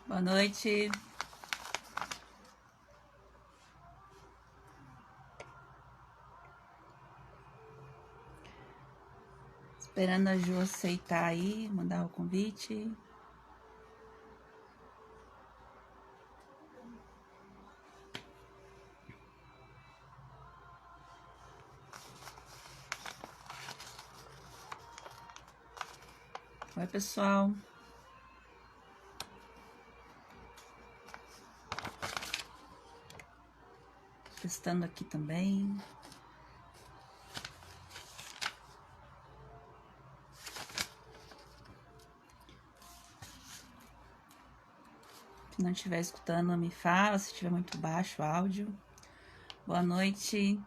Boa noite. Esperando a Ju aceitar aí, mandar o convite. Oi, pessoal. Testando aqui também. Se não estiver escutando, me fala. Se estiver muito baixo o áudio. Boa noite.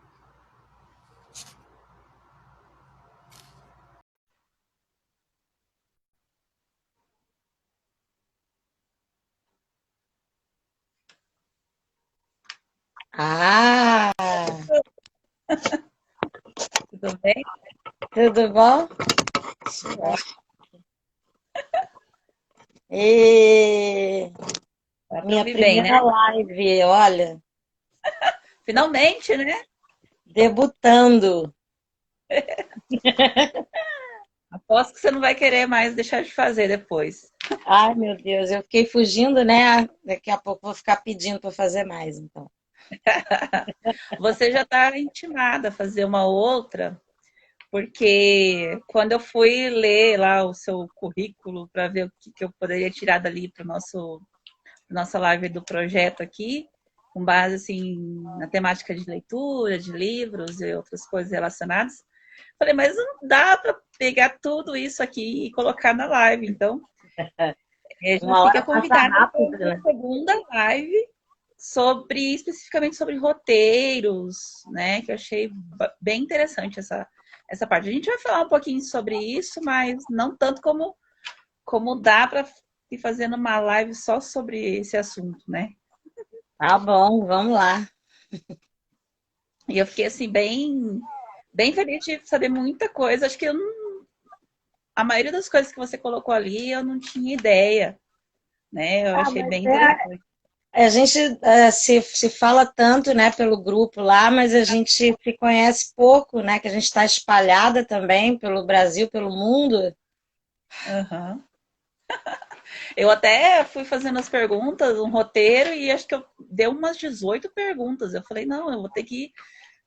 Ah, Tudo bem? tudo bom? E Dá pra minha ouvir bem, primeira né? live, olha, Finalmente, né? debutando. Aposto que você não vai querer mais deixar de fazer depois. Ai, meu Deus, eu fiquei fugindo, né? Daqui a pouco vou ficar pedindo para fazer mais, então. Você já está intimada a fazer uma outra, porque quando eu fui ler lá o seu currículo para ver o que eu poderia tirar dali para nossa live do projeto aqui, com base assim na temática de leitura, de livros e outras coisas relacionadas, falei, mas não dá para pegar tudo isso aqui e colocar na live, então já Uma fica hora passa convidada para rápido, uma né? segunda live sobre especificamente sobre roteiros, né? Que eu achei bem interessante essa parte. A gente vai falar um pouquinho sobre isso, mas não tanto como dá para ir fazendo uma live só sobre esse assunto, né? Tá bom, vamos lá. E eu fiquei assim bem feliz de saber muita coisa. Acho que a maioria das coisas que você colocou ali eu não tinha ideia, né? Eu Ah, achei mas bem interessante. a gente se fala tanto, né, pelo grupo lá, mas a gente se conhece pouco, né? Que a gente está espalhada também pelo Brasil, pelo mundo. Uhum. Eu até fui fazendo as perguntas, um roteiro, e acho que eu dei umas 18 perguntas. Eu falei, não, eu vou ter que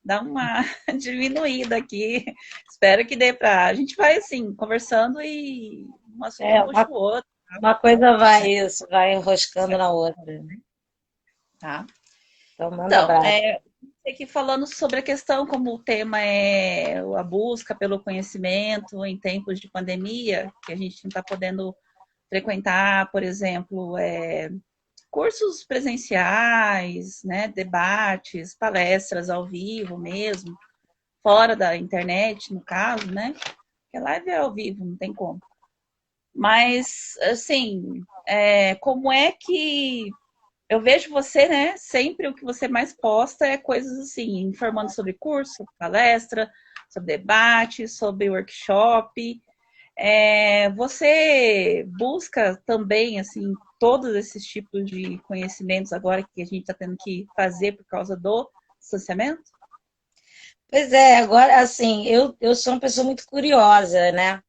dar uma diminuída aqui. Espero que dê para. A gente vai assim, conversando e um assunto É, puxa o outro, uma coisa vai isso, vai enroscando na outra. tá? Então manda Então, abraço. aqui falando sobre a questão, como o tema é a busca pelo conhecimento em tempos de pandemia, que a gente não está podendo frequentar, por exemplo, cursos presenciais, né, debates, palestras ao vivo mesmo, fora da internet, no caso, né? Porque a live é ao vivo, não tem como. Mas, assim, como é que eu vejo você, né? Sempre o que você mais posta é coisas assim, informando sobre curso, palestra, sobre debate, sobre workshop. Você busca também, assim, todos esses tipos de conhecimentos agora que a gente está tendo que fazer por causa do distanciamento? Pois é, agora assim, eu sou uma pessoa muito curiosa, né?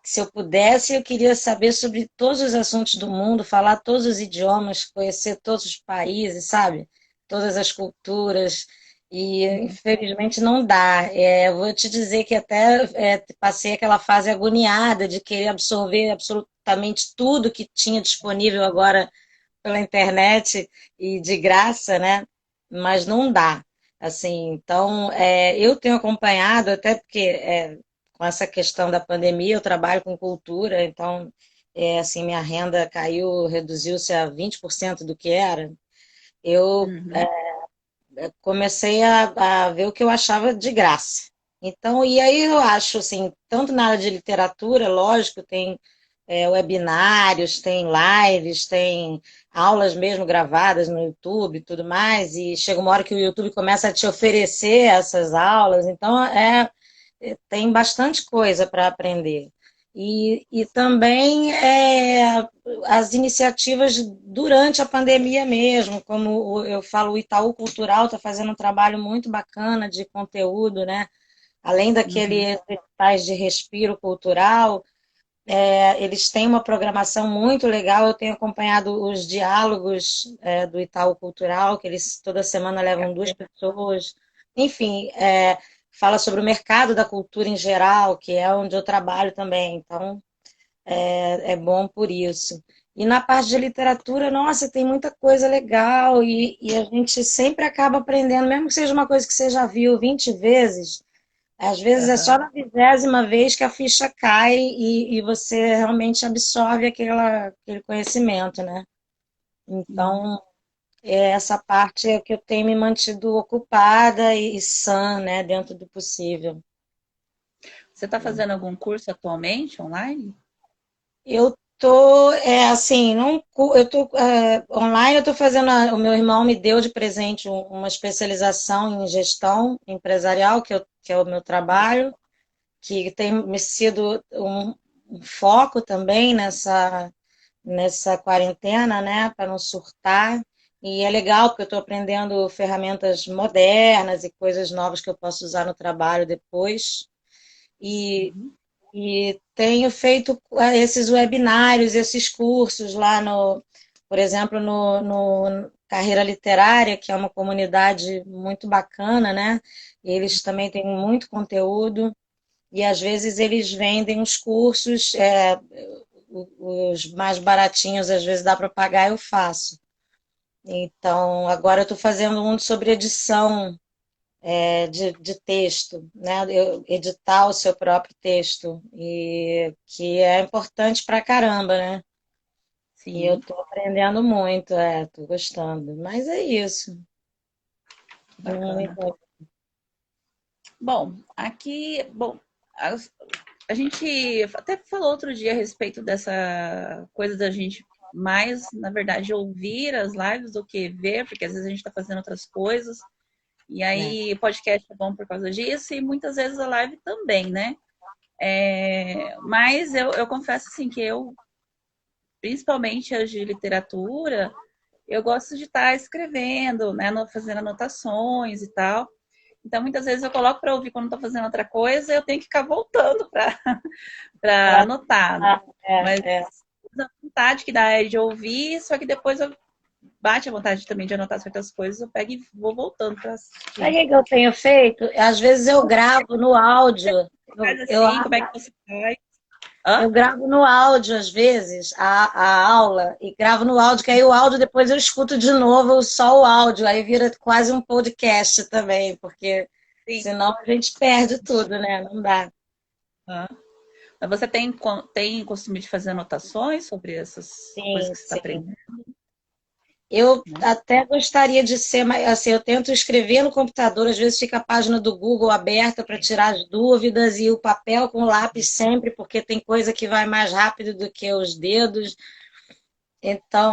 Se eu pudesse, eu queria saber sobre todos os assuntos do mundo, falar todos os idiomas, conhecer todos os países, sabe? Todas as culturas. E infelizmente não dá. Eu vou te dizer que até passei aquela fase agoniada de querer absorver absolutamente tudo que tinha disponível agora pela internet e de graça, né? Mas não dá. Assim, então, eu tenho acompanhado, até porque com essa questão da pandemia, eu trabalho com cultura, então, assim, minha renda caiu, reduziu-se a 20% do que era. Eu Uhum. comecei a ver o que eu achava de graça. Então, e aí eu acho, assim, tanto na área de literatura, lógico, tem webinários, tem lives, tem aulas mesmo gravadas no YouTube e tudo mais, e chega uma hora que o YouTube começa a te oferecer essas aulas, então tem bastante coisa para aprender. E também as iniciativas durante a pandemia mesmo, como eu falo, o Itaú Cultural está fazendo um trabalho muito bacana de conteúdo, né? Além Uhum. daquele exercício de respiro cultural, eles têm uma programação muito legal. Eu tenho acompanhado os diálogos do Itaú Cultural, que eles toda semana levam duas pessoas. Enfim, fala sobre o mercado da cultura em geral, que é onde eu trabalho também. Então, é bom por isso. E na parte de literatura, nossa, tem muita coisa legal e a gente sempre acaba aprendendo, mesmo que seja uma coisa que você já viu 20 vezes, às vezes é só Aham. na 20ª vez que a ficha cai e você realmente absorve aquele conhecimento, né? Sim. Então, essa parte é que eu tenho me mantido ocupada e sã, né, dentro do possível. Você está fazendo algum curso atualmente online? Eu tô, assim, não, eu tô online, eu tô fazendo, o meu irmão me deu de presente uma especialização em gestão empresarial, que é o meu trabalho, que tem me sido um foco também nessa quarentena, né, para não surtar. E é legal porque eu estou aprendendo ferramentas modernas e coisas novas que eu posso usar no trabalho depois. E, Sim. e tenho feito esses webinários, esses cursos lá por exemplo, no Carreira Literária, que é uma comunidade muito bacana, né? Eles também têm muito conteúdo e às vezes eles vendem os cursos, os mais baratinhos, às vezes dá para pagar, eu faço. Então, agora eu estou fazendo um sobre edição de texto, né? Editar o seu próprio texto, e que é importante pra caramba, né? E eu Sim, estou aprendendo muito, estou gostando. Mas é isso. que Não me bacana. Bom, aqui, bom, a, a gente até falou outro dia a respeito dessa coisa da gente mais, na verdade, ouvir as lives do que ver, porque às vezes a gente está fazendo outras coisas. E né? aí, podcast é bom por causa disso, e muitas vezes a live também, né? Mas eu confesso assim que eu, principalmente as de literatura, eu gosto de estar escrevendo, né? Fazendo anotações e tal. Então, muitas vezes eu coloco para ouvir quando estou fazendo outra coisa, eu tenho que ficar voltando para anotar. Ah, Mas é, é. a vontade que dá é de ouvir, só que depois eu bate a vontade também de anotar certas coisas, eu pego e vou voltando para Sabe assistir. o que eu tenho feito? Às vezes eu gravo no áudio. Faz Eu assim, como é que você faz? Hã? Eu gravo no áudio, às vezes, a aula, e gravo no áudio, que aí o áudio depois eu escuto de novo só o áudio, aí vira quase um podcast também, porque Sim. senão a gente perde tudo, né? Não dá. Hã? Mas você tem costume de fazer anotações sobre essas coisas Sim, que você está sim. aprendendo? Eu Né? até gostaria de ser, mas assim, eu tento escrever no computador, às vezes fica a página do Google aberta para tirar as dúvidas e o papel com lápis sempre, porque tem coisa que vai mais rápido do que os dedos. Então,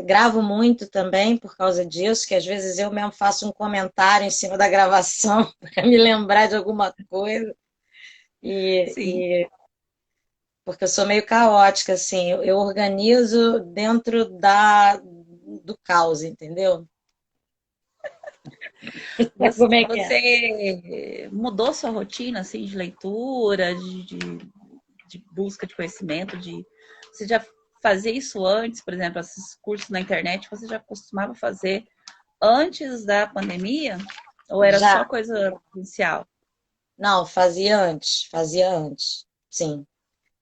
gravo muito também por causa disso, que às vezes eu mesmo faço um comentário em cima da gravação para me lembrar de alguma coisa, Sim. porque eu sou meio caótica, assim, eu organizo dentro do caos, entendeu? Você, Como é que é? você mudou sua rotina assim de leitura, de busca de conhecimento, você já fazia isso antes, por exemplo, esses cursos na internet, você já costumava fazer antes da pandemia? Ou era Já, só coisa presencial? não, fazia antes, sim.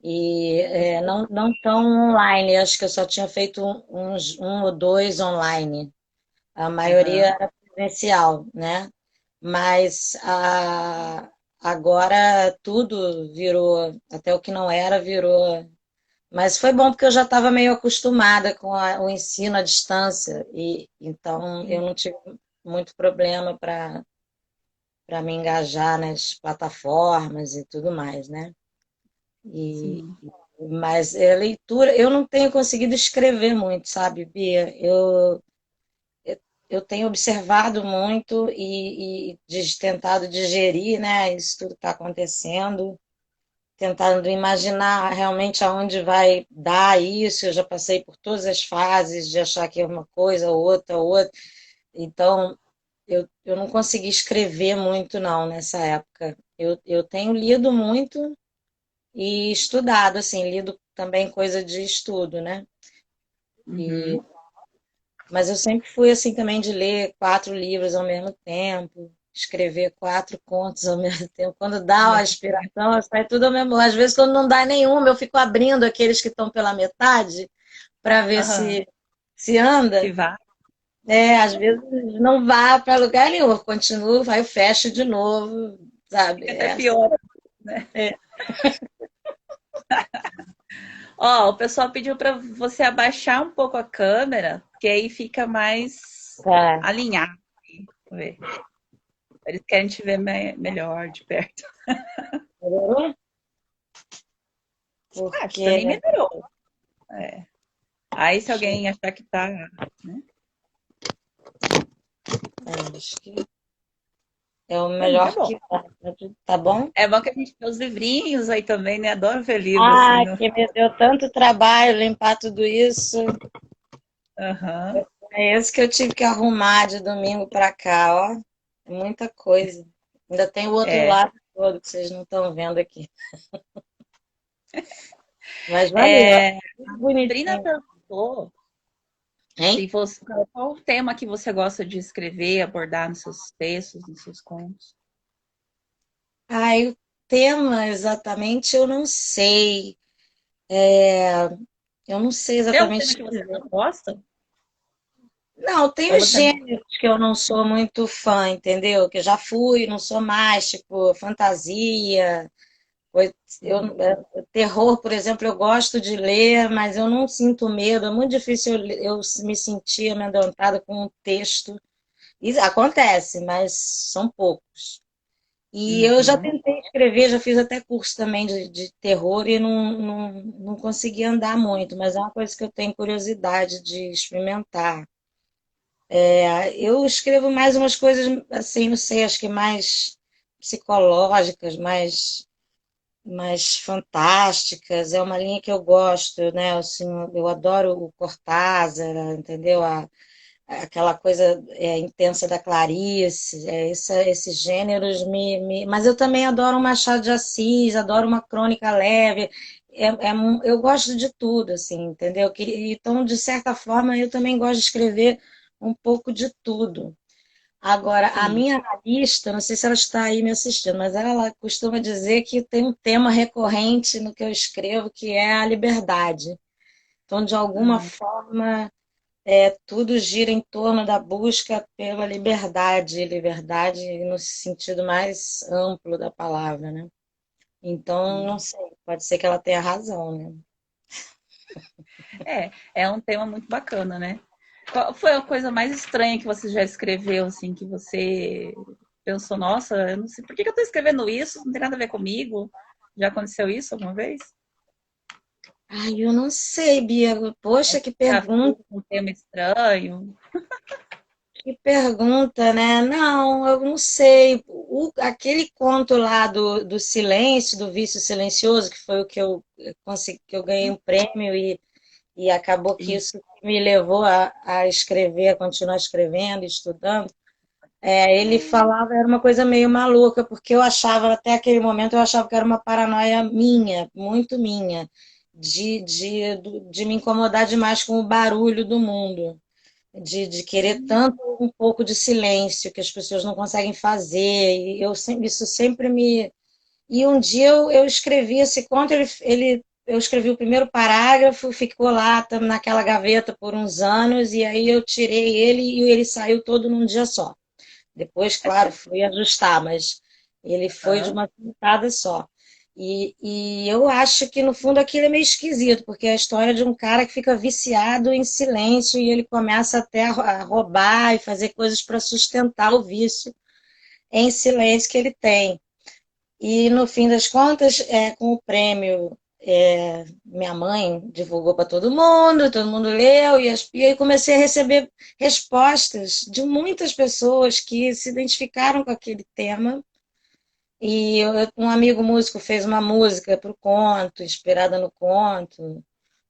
E não tão online, acho que eu só tinha feito um ou dois online. A maioria Aham. era presencial, né? Mas agora tudo virou, até o que não era virou. Mas foi bom porque eu já estava meio acostumada com o ensino à distância e então eu Sim, não tive muito problema para me engajar nas plataformas e tudo mais, né? E, sim. mas leitura, eu não tenho conseguido escrever muito, sabe, Bia? Eu tenho observado muito e tentado digerir, né, isso tudo que está acontecendo. tentando imaginar realmente aonde vai dar isso. Eu já passei por todas as fases de achar que é uma coisa, outra, outra. Então, eu não consegui escrever muito, não, nessa época. Eu tenho lido muito e estudado, assim, lido também coisa de estudo, né? E, Uhum. mas eu sempre fui assim também de ler 4 livros ao mesmo tempo, escrever 4 contos ao mesmo tempo. Quando dá a inspiração, sai tudo ao mesmo. Às vezes, quando não dá nenhuma, eu fico abrindo aqueles que estão pela metade para ver Aham. se Se anda. vá, Às vezes não vá para lugar nenhum, eu continuo, vai eu fecho de novo, sabe? fica até pior, né? É, Ó, o pessoal pediu para você abaixar um pouco a câmera, que aí fica mais tá. alinhado. Deixa eu ver. Eles querem te ver melhor de perto. Melhorou? Acho, para mim Porque melhorou. É. Aí se alguém achar que tá, né? acho que é o Para mim tá melhor bom. que dá, tá bom? É bom que a gente tem os livrinhos aí também, né? Adoro ver livro assim. Ah, No... que me deu tanto trabalho limpar tudo isso. Aham. É esse que eu tive que arrumar de domingo para cá, ó. É muita coisa. Ainda tem o outro É. lado todo que vocês não estão vendo aqui. Mas valeu, ó. É, Muito a Sabrina bonitinho. perguntou Hein? se você, qual o tema que você gosta de escrever, abordar nos seus textos, nos seus contos. Ai, o tema exatamente eu não sei. Eu não sei Tem algum tema exatamente que você dizer. não gosta? Não, tem Ou os você não? gêneros que eu não sou muito fã, entendeu? Que eu já fui, não sou mais, tipo, fantasia. Foi- Terror, por exemplo, eu gosto de ler, mas eu não sinto medo. É muito difícil eu me sentir amedrontada com um texto. Isso acontece, mas são poucos. E eu já Uhum. tentei escrever, já fiz até curso também de terror e não consegui andar muito, mas é uma coisa que eu tenho curiosidade de experimentar. Eu escrevo mais umas coisas assim, não sei, acho que mais psicológicas, mais fantásticas, é uma linha que eu gosto, né? Assim, eu adoro o Cortázar, entendeu? Aquela coisa intensa da Clarice, esses gêneros Mas eu também adoro um Machado de Assis, adoro uma crônica leve, eu gosto de tudo, assim, entendeu? Então, de certa forma, eu também gosto de escrever um pouco de tudo. Agora, a Sim. minha analista, não sei se ela está aí me assistindo, mas ela costuma dizer que tem um tema recorrente no que eu escrevo, que é a liberdade. Então, de alguma Uhum. forma, tudo gira em torno da busca pela liberdade, liberdade no sentido mais amplo da palavra, né? Então, não sei, pode ser que ela tenha razão, né? É um tema muito bacana, né? Qual foi a coisa mais estranha que você já escreveu, assim, que você pensou, nossa, eu não sei por que que eu tô escrevendo isso, não tem nada a ver comigo? Já aconteceu isso alguma vez? Ai, eu não sei, Bia. Poxa, que pergunta. Desafio com um tema estranho? Que pergunta, né? Não, eu não sei. Aquele conto lá do silêncio, do vício silencioso, que foi o que eu consegui, que eu ganhei um prêmio e acabou que E, isso me levou a escrever, a continuar escrevendo, estudando. Ele falava, era uma coisa meio maluca, porque eu achava, até aquele momento, eu achava que era uma paranoia minha, muito minha, de me incomodar demais com o barulho do mundo de querer tanto um pouco de silêncio que as pessoas não conseguem fazer. E isso sempre me. E um dia eu escrevi esse conto, eu escrevi o primeiro parágrafo, ficou lá naquela gaveta por uns anos, e aí eu tirei ele e ele saiu todo num dia só. Depois, claro, fui ajustar, mas ele foi de ah, uma sentada só. E eu acho que, no fundo, aquilo é meio esquisito, porque é a história de um cara que fica viciado em silêncio e ele começa até a roubar e fazer coisas para sustentar o vício em silêncio que ele tem. E, no fim das contas, com o prêmio, minha mãe divulgou para todo mundo leu, e aí comecei a receber respostas de muitas pessoas que se identificaram com aquele tema Um amigo músico fez uma música para o conto, inspirada no conto.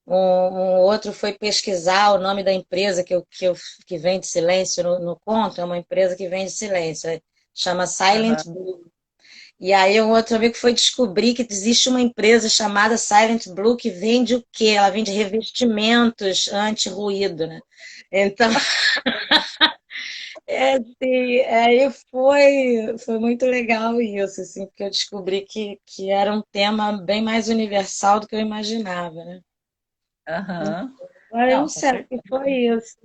Um outro foi pesquisar o nome da empresa que vende silêncio no conto, é uma empresa que vende silêncio, chama Silent Aham. Blue. E aí um outro amigo foi descobrir que existe uma empresa chamada Silent Blue que vende o quê? Ela vende revestimentos anti-ruído, né? Então, assim, aí foi muito legal isso, assim, porque eu descobri que era um tema bem mais universal do que eu imaginava, né? Aham. Agora eu não Não, com sei o que certeza. foi isso.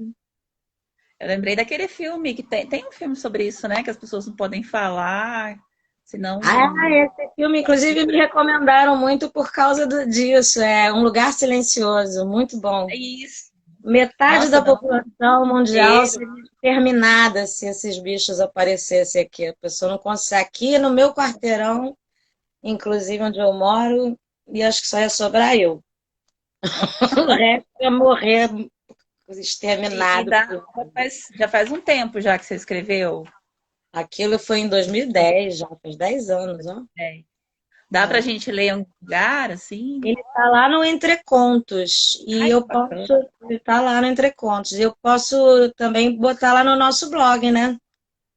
Eu lembrei daquele filme que tem um filme sobre isso, né? Que as pessoas não podem falar, Ah, senão. esse filme, inclusive, me recomendaram muito por causa disso. É Um Lugar Silencioso, muito bom. É isso. Metade Nossa, da dá um população mundial cheiro. seria exterminada se esses bichos aparecessem aqui. A pessoa não consegue. Aqui no meu quarteirão, inclusive onde eu moro, e acho que só ia sobrar eu. O resto ia morrer E exterminado. já faz um tempo já que você escreveu. Aquilo foi em 2010, já faz 10 anos, ó. É. Dá pra É. gente ler em um lugar, assim? Ele está lá no Entrecontos e Ai, que eu posso, bacana. ele está lá no Entrecontos. Eu posso também botar lá no nosso blog, né?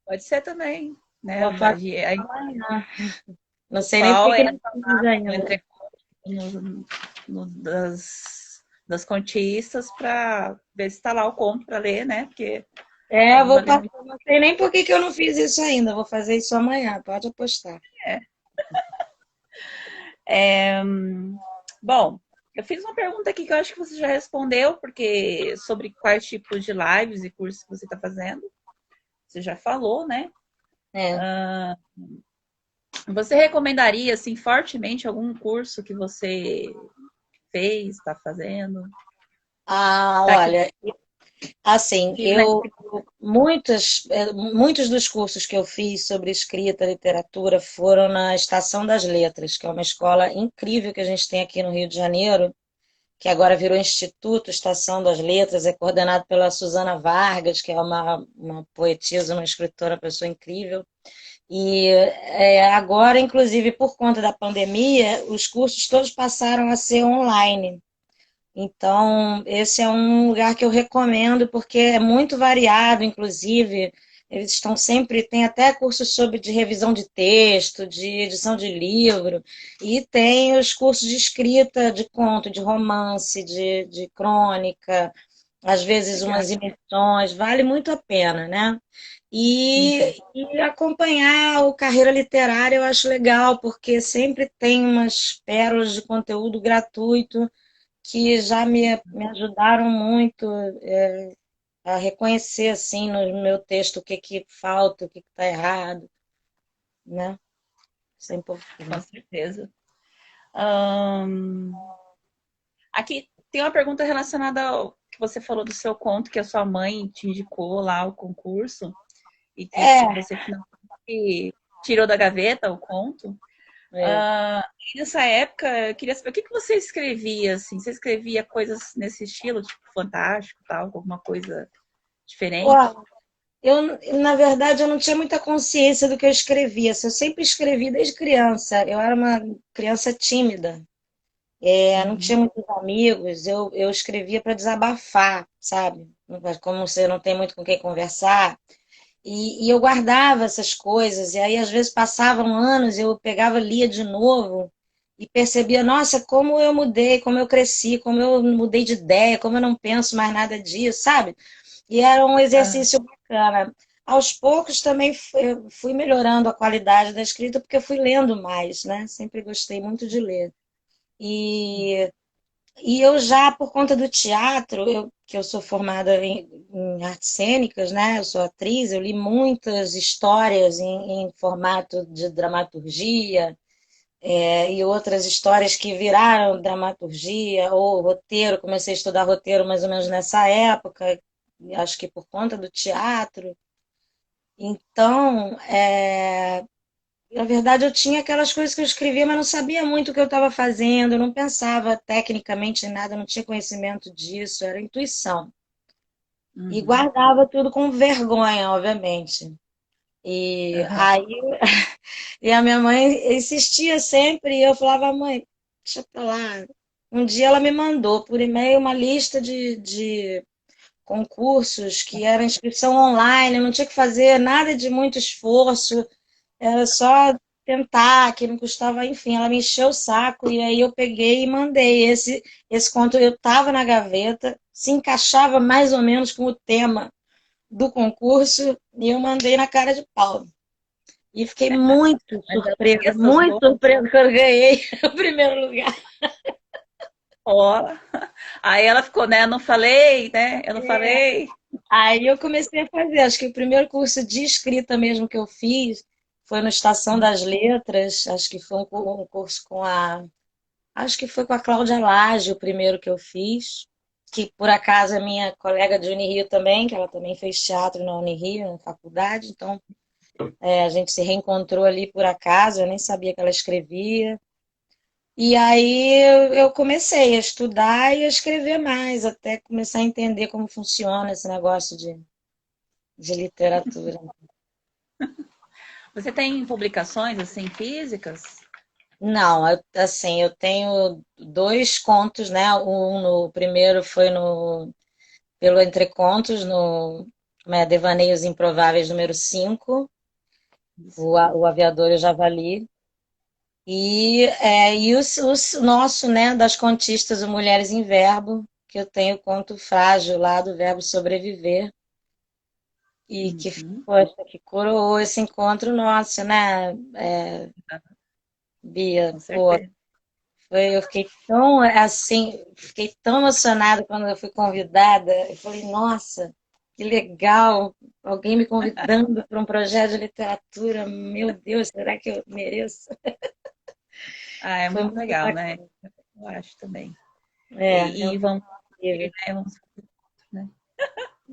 Pode ser também, né? Vou fazer Aí, amanhã. Não sei nem por qual que é não fiz no ainda. entre das contistas para ver se está lá o conto para ler, né? Porque É, pode vou valer passar. muito. Não sei nem por que eu não fiz isso ainda. Vou fazer isso amanhã, pode apostar. É. É, bom, eu fiz uma pergunta aqui que eu acho que você já respondeu, porque sobre quais tipos de lives e cursos que você está fazendo, você já falou, né? É. Você recomendaria, assim, fortemente algum curso que você fez, está fazendo? Ah, Para que olha, assim, fique na muitos dos cursos que eu fiz sobre escrita, literatura, foram na Estação das Letras, que é uma escola incrível que a gente tem aqui no Rio de Janeiro, que agora virou Instituto Estação das Letras, é coordenado pela Susana Vargas, que é uma poetisa, uma escritora, uma pessoa incrível. E agora, inclusive, por conta da pandemia, os cursos todos passaram a ser online. Então, esse é um lugar que eu recomendo, porque é muito variado, inclusive. Eles estão sempre, tem até cursos sobre de revisão de texto, de edição de livro, e tem os cursos de escrita de conto, de romance, de crônica, às vezes legal. umas imersões, vale muito a pena, né? Uhum. E acompanhar o Carreira Literária eu acho legal, porque sempre tem umas pérolas de conteúdo gratuito que já me ajudaram muito a reconhecer assim no meu texto o que que falta, o que está errado, né? Isso é Com importante. certeza. Aqui tem uma pergunta relacionada ao que você falou do seu conto, que a sua mãe te indicou lá o concurso e que É, você finalmente tirou da gaveta o conto. é. E nessa época, eu queria saber o que que você escrevia, assim? Você escrevia coisas nesse estilo, tipo fantástico, tal, alguma coisa diferente? Ó, na verdade, eu não tinha muita consciência do que eu escrevia. Eu sempre escrevi desde criança. Eu era uma criança tímida. Não tinha Uhum. muitos amigos. Eu escrevia para desabafar, sabe? Como você não tem muito com quem conversar. E eu guardava essas coisas, e aí às vezes passavam anos, eu pegava, lia de novo e percebia, nossa, como eu mudei, como eu cresci, como eu mudei de ideia, como eu não penso mais nada disso, sabe? E era um Ah, exercício bacana. Aos poucos também fui melhorando a qualidade da escrita, porque eu fui lendo mais, né? Sempre gostei muito de ler. E eu já, por conta do teatro, que eu sou formada em artes cênicas, né? Eu sou atriz, eu li muitas histórias em formato de dramaturgia, e outras histórias que viraram dramaturgia ou roteiro. Comecei a estudar roteiro mais ou menos nessa época, acho que por conta do teatro. Então, na verdade, eu tinha aquelas coisas que eu escrevia, mas não sabia muito o que eu estava fazendo, eu não pensava tecnicamente em nada, não tinha conhecimento disso, era intuição. E uhum. guardava tudo com vergonha, obviamente. E Aham. aí e a minha mãe insistia sempre, e eu falava, mãe, deixa pra lá. Um dia ela me mandou por e-mail uma lista de concursos que era inscrição online, eu não tinha que fazer nada de muito esforço, era só tentar, que não custava, enfim, ela me encheu o saco e aí eu peguei e mandei esse conto, eu estava na gaveta, se encaixava mais ou menos com o tema do concurso e eu mandei na cara de pau. E fiquei Mas ela via seus muito bons. surpresa quando ganhei o primeiro lugar. Ó. Aí ela ficou, né? Eu não falei, né? Eu não falei. Aí eu comecei a fazer, acho que o primeiro curso de escrita mesmo que eu fiz foi no Estação das Letras, acho que foi um curso com acho que foi com a Cláudia Lage, o primeiro que eu fiz, que por acaso é minha colega de Unirio também, que ela também fez teatro na Unirio, na faculdade, então a gente se reencontrou ali por acaso, eu nem sabia que ela escrevia. E aí eu comecei a estudar e a escrever mais, até começar a entender como funciona esse negócio de literatura. Você tem publicações assim físicas? Não, assim, eu tenho dois contos, né? O primeiro foi pelo Entre Contos, no Devaneios Improváveis número 5, Isso. o Aviador e o Javali. E o nosso, né, das contistas, o Mulheres em Verbo, que eu tenho o conto frágil lá do verbo sobreviver, e que, Uhum. poxa, que coroou esse encontro nosso, né, Bia? Com Pô, certeza. eu fiquei tão assim, fiquei tão emocionada quando eu fui convidada. Eu falei, nossa, que legal, alguém me convidando para um projeto de literatura. Meu Deus, será que eu mereço? Ah, é Foi muito muito legal, né? bacana. Eu acho também. É E muito vamos, incrível. né? Vamos,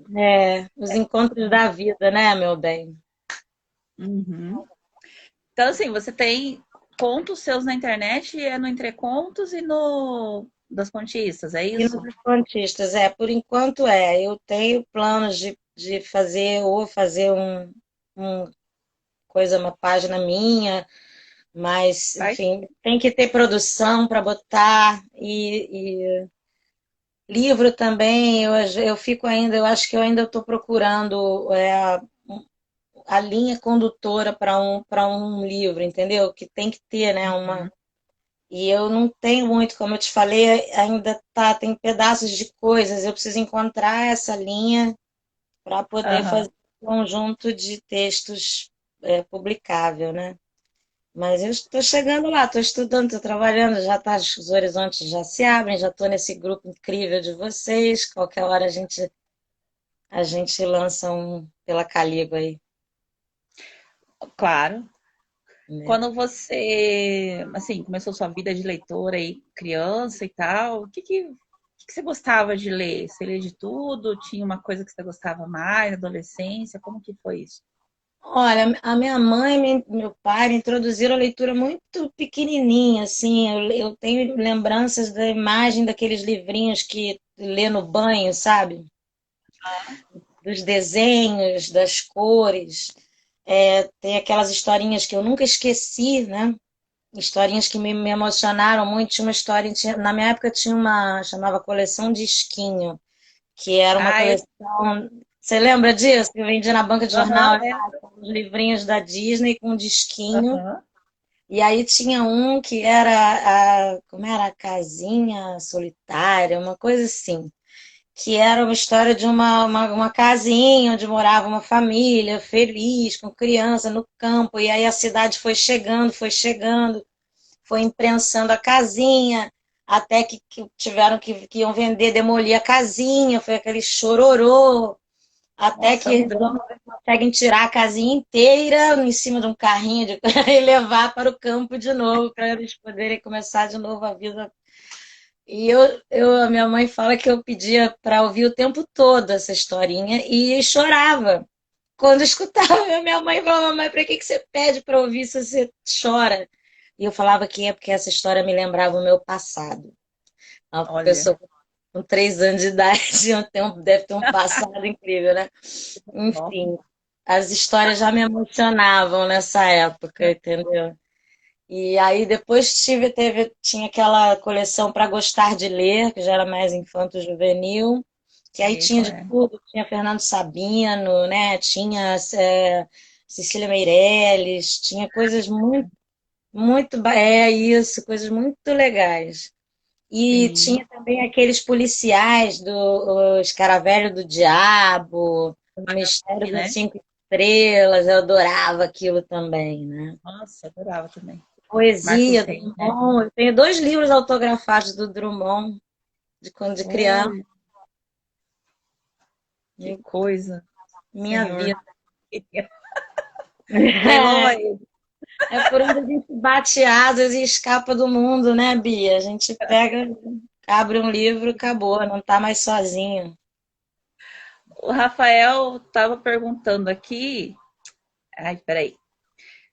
né? Os encontros da vida, né, meu bem? Uhum. Então, assim, você tem contos seus na internet, é no Entre Contos e no das Contistas, é E isso? nos contistas, por enquanto eu tenho planos de fazer, ou fazer um coisa, uma página minha. Mas, Vai? enfim, tem que ter produção para botar e livro também. Eu fico ainda, eu acho que eu ainda estou procurando a linha condutora para um livro, entendeu? Que tem que ter, né, uma. Uhum. E eu não tenho muito, como eu te falei, ainda tem pedaços de coisas. Eu preciso encontrar essa linha para poder Aham. fazer um conjunto de textos publicável, né? Mas eu estou chegando lá, estou estudando, estou trabalhando, os horizontes já se abrem, já estou nesse grupo incrível de vocês. Qualquer hora a gente lança um pela Caligo aí, Claro. né? Quando você, assim, começou sua vida de leitora aí, criança e tal, o que você gostava de ler? Você lia de tudo? Tinha uma coisa que você gostava mais, adolescência? Como que foi isso? Olha, a minha mãe e meu pai me introduziram a leitura muito pequenininha, assim. Eu tenho lembranças da imagem daqueles livrinhos que lê no banho, sabe? Dos desenhos, das cores. Tem aquelas historinhas que eu nunca esqueci, né? Historinhas que me emocionaram muito. Tinha uma história, na minha época tinha chamava Coleção de Esquinho, que era uma Ah, eu. coleção. Você lembra disso? Que vendia na banca de Aham, jornal, lembro. os livrinhos da Disney com um disquinho. Aham. E aí tinha um que era como era? A Casinha Solitária, uma coisa assim. Que era uma história de uma casinha onde morava uma família feliz, com criança no campo. E aí a cidade foi chegando, foi imprensando a casinha, até que tiveram que iam vender, demolir a casinha, foi aquele chororô, até Nossa, é que um drama. conseguem tirar a casinha inteira em cima de um carrinho e levar para o campo de novo, para eles poderem começar de novo a vida. E a minha mãe fala que eu pedia para ouvir o tempo todo essa historinha e chorava. Quando escutava, minha mãe falava, mamãe, para que você pede para ouvir se você chora? E eu falava que é porque essa história me lembrava o meu passado. Uma Olha. pessoa com 3 anos de idade deve ter um passado incrível, né? Nossa. Enfim. as histórias já me emocionavam nessa época, entendeu? E aí depois tinha aquela coleção para gostar de ler, que já era mais infanto-juvenil, que aí Sei tinha qual de é. tudo, tinha Fernando Sabino, né? Tinha Cecília Meirelles, tinha coisas isso, coisas muito legais. E Sim. tinha também aqueles policiais do Escaravelho do Diabo, O o Mistério Magazine, das né? Cinco Estrelas, eu adorava aquilo também, né? Nossa, adorava também. Marcos Poesia, Reis, né? Drummond. Eu tenho 2 livros autografados do Drummond, de quando de criança. Olha, que coisa, Minha Senhor. vida. Levou aí. É por onde a gente bate asas e escapa do mundo, né, Bia? A gente pega, abre um livro, acabou, não tá mais sozinho. O Rafael estava perguntando aqui. Ai, peraí.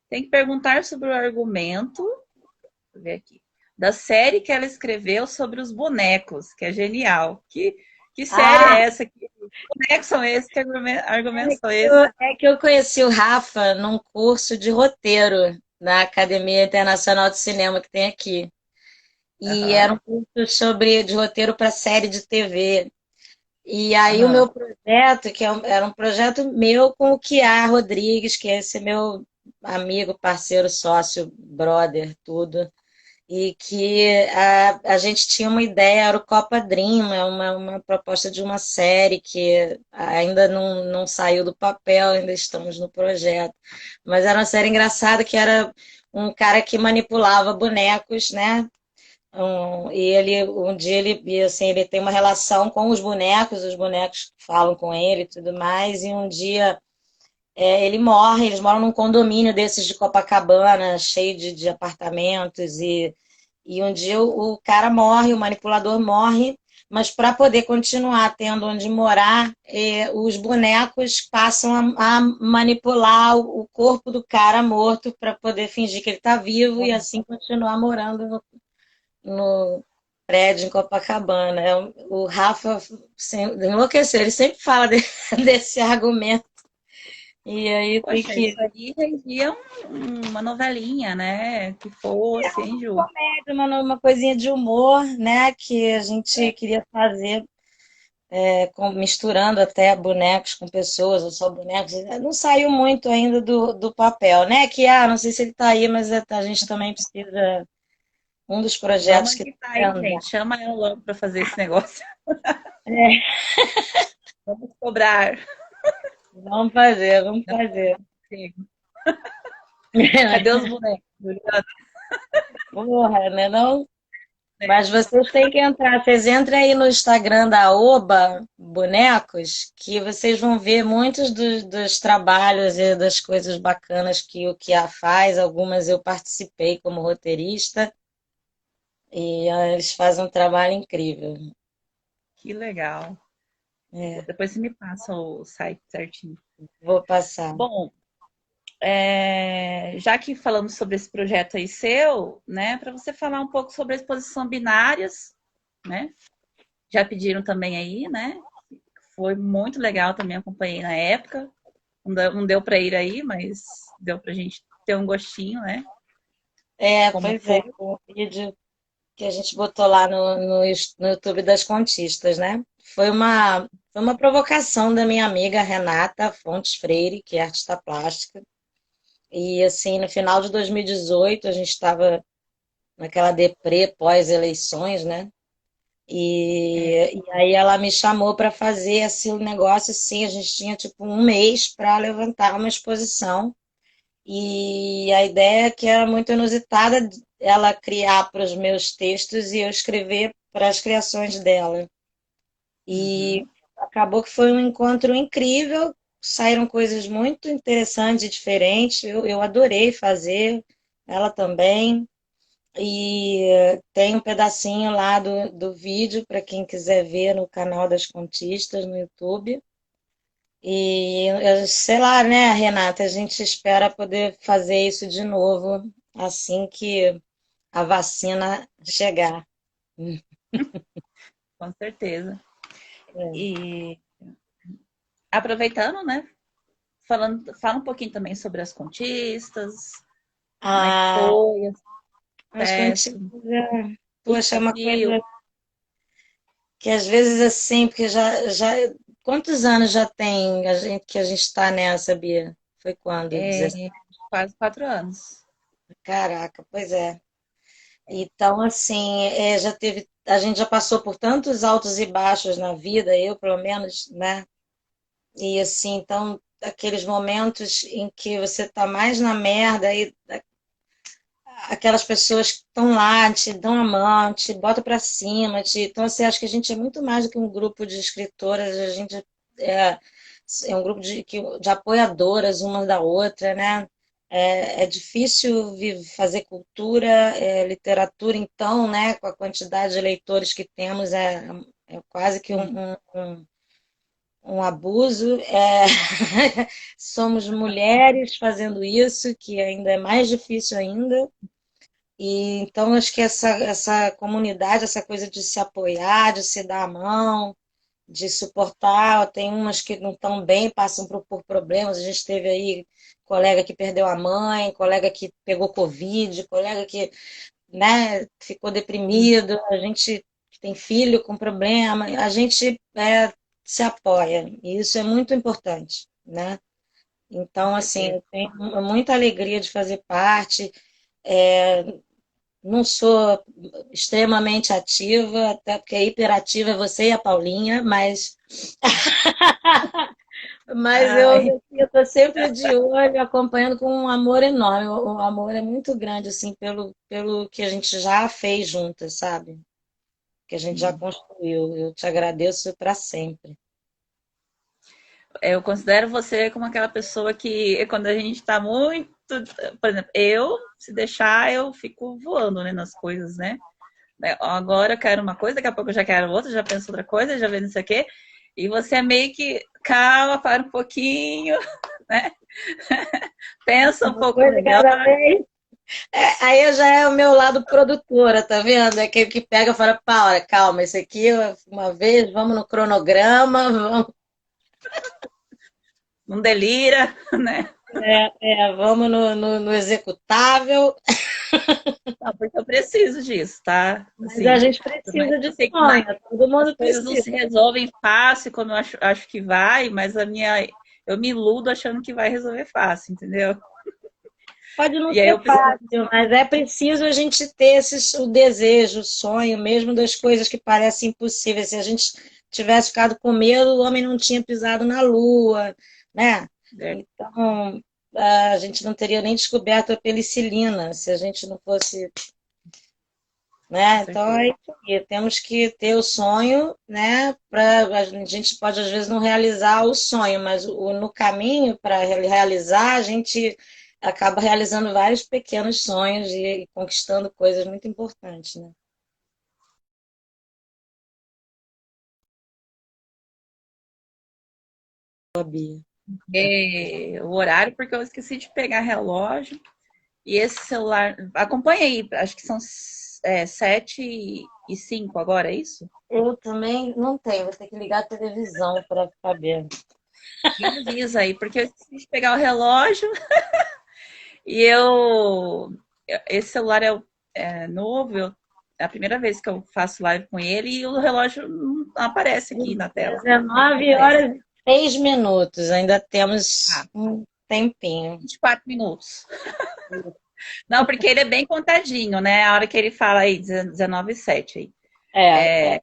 Tem que perguntar sobre o argumento. Deixa eu ver aqui. Da série que ela escreveu sobre os bonecos, que é genial. Que série Ah, é essa? Que bonecos são esses? Que argumentos são esses? é que eu conheci o Rafa num curso de roteiro na Academia Internacional de Cinema que tem aqui. E Aham, era um curso de roteiro para série de TV. E aí o aham. meu projeto, era um projeto meu com o Kiá Rodrigues, que é esse meu amigo, parceiro, sócio, brother, tudo. E que a gente tinha uma ideia, era o Copa Dream, é uma proposta de uma série que ainda não saiu do papel, ainda estamos no projeto. Mas era uma série engraçada que era um cara que manipulava bonecos, né? E um dia e assim, ele tem uma relação com os bonecos falam com ele e tudo mais, e um dia ele morre, eles moram num condomínio desses de Copacabana, cheio de apartamentos, e um dia o cara morre, o manipulador morre, mas para poder continuar tendo onde morar, os bonecos passam a manipular o corpo do cara morto para poder fingir que ele está vivo e assim continuar morando no prédio em Copacabana. O Rafa enlouqueceu, ele sempre fala desse argumento. E aí tem Poxa, que. isso aí rendia uma novelinha, né? Que fosse, hein, Ju? Uma coisinha de humor, né? Que a gente queria fazer, misturando até bonecos com pessoas, ou só bonecos. Não saiu muito ainda do papel, né? Não sei se ele está aí, mas a gente também precisa. Um dos Vamos projetos que agitar está aí, andando. gente. Chama ela logo para fazer esse negócio. É, Vamos cobrar. vamos fazer, vamos fazer. Cadê os bonecos, Juliana? Porra, né? Não? Mas vocês têm que entrar. Vocês entrem aí no Instagram da Oba Bonecos, que vocês vão ver muitos dos trabalhos e das coisas bacanas que o Kia faz. Algumas eu participei como roteirista e eles fazem um trabalho incrível. Que legal. É, Depois você me passa o site certinho. vou passar. Bom, já que falamos sobre esse projeto aí seu, né, para você falar um pouco sobre a exposição Binárias, né? Já pediram também aí, né? Foi muito legal também, acompanhei na época. Não deu para ir aí, mas deu para a gente ter um gostinho, né? Como Pois é, foi. o vídeo que a gente botou lá no YouTube das Contistas, né? Foi uma provocação da minha amiga Renata Fontes Freire, que é artista plástica. E assim, no final de 2018, a gente estava naquela deprê pós-eleições, né? É, E aí ela me chamou para fazer esse negócio assim, a gente tinha tipo um mês para levantar uma exposição. E a ideia que era muito inusitada, ela criar para os meus textos e eu escrever para as criações dela. E uhum. acabou que foi um encontro incrível, saíram coisas muito interessantes e diferentes. Eu adorei fazer, ela também. E tem um pedacinho lá do vídeo para quem quiser ver no canal das Contistas no YouTube. E sei lá, né, Renata, a gente espera poder fazer isso de novo assim que a vacina chegar. Com certeza. É. E aproveitando, né? fala um pouquinho também sobre as conquistas, como é que Ah, foi esse as processo, contigo, o poxa, é uma desafio. coisa que às vezes assim, porque quantos anos já tem que a gente está nessa, Bia? Foi quando? É, quase 4 anos. Caraca, pois é. Então, assim, a gente já passou por tantos altos e baixos na vida, eu pelo menos, né? E assim, então, aqueles momentos em que você tá mais na merda e aquelas pessoas que estão lá, te dão a mão, te botam pra cima, então, assim, acho que a gente é muito mais do que um grupo de escritoras, a gente é, é um grupo de apoiadoras uma da outra, né? É difícil fazer cultura, literatura, então, né, com a quantidade de leitores que temos, é quase que um abuso. Somos mulheres fazendo isso, que ainda é mais difícil ainda. E então acho que essa comunidade, essa coisa de se apoiar, de se dar a mão, de suportar, tem umas que não estão bem, passam por problemas. A gente teve aí colega que perdeu a mãe, colega que pegou Covid, colega que, né, ficou deprimido, a gente que tem filho com problema, a gente se apoia, e isso é muito importante, né? Com Então, assim, certeza. eu tenho muita alegria de fazer parte. É, não sou extremamente ativa, até porque hiperativa é você e a Paulinha, mas Ai, eu estou sempre de olho, acompanhando com um amor enorme. O amor é muito grande, assim, pelo que a gente já fez juntas, sabe? Que a gente já sim. construiu. Eu te agradeço para sempre. Eu considero você como aquela pessoa que, quando a gente está muito. Por exemplo, eu, se deixar, eu fico voando, né, nas coisas, né? Agora eu quero uma coisa, daqui a pouco eu já quero outra, já penso outra coisa, já vejo não sei o quê. E você é meio que calma, para um pouquinho, né? Pensa um Uma pouco coisa melhor. cada vez. Aí já é o meu lado produtora, tá vendo? É aquele que pega e fala, Paula, calma, esse aqui, uma vez, vamos no cronograma, vamos, Não delira, né? vamos no executável. Não, porque eu preciso disso, tá? Mas a Assim, gente por mais precisa que de eu sei que sonho, todo as mundo coisas não precisa. se resolvem fácil, como eu acho que vai, mas eu me iludo achando que vai resolver fácil, entendeu? Pode não E aí ser eu preciso. fácil, mas é preciso a gente ter o desejo, o sonho, mesmo das coisas que parecem impossíveis. Se a gente tivesse ficado com medo, o homem não tinha pisado na lua, né? Então, a gente não teria nem descoberto a penicilina se a gente não fosse, Com né? Então, certeza. é isso aí. Temos que ter o sonho, né? A gente pode, às vezes, não realizar o sonho, mas no caminho para realizar, a gente acaba realizando vários pequenos sonhos e conquistando coisas muito importantes, né? Bia. O horário, porque eu esqueci de pegar relógio. E esse celular. Acompanha aí, acho que são 7h05 agora, é isso? Eu também não tenho, vou ter que ligar a televisão para saber. Me avisa aí, porque eu esqueci de pegar o relógio e Esse celular é novo, é a primeira vez que eu faço live com ele e o relógio não aparece aqui na tela. Não 19 aparece. horas e 6 minutos, ainda Ah, temos um tempinho. 24 minutos. Não, porque ele é bem contadinho, né? A hora que ele fala aí, 19h07 aí. É, É,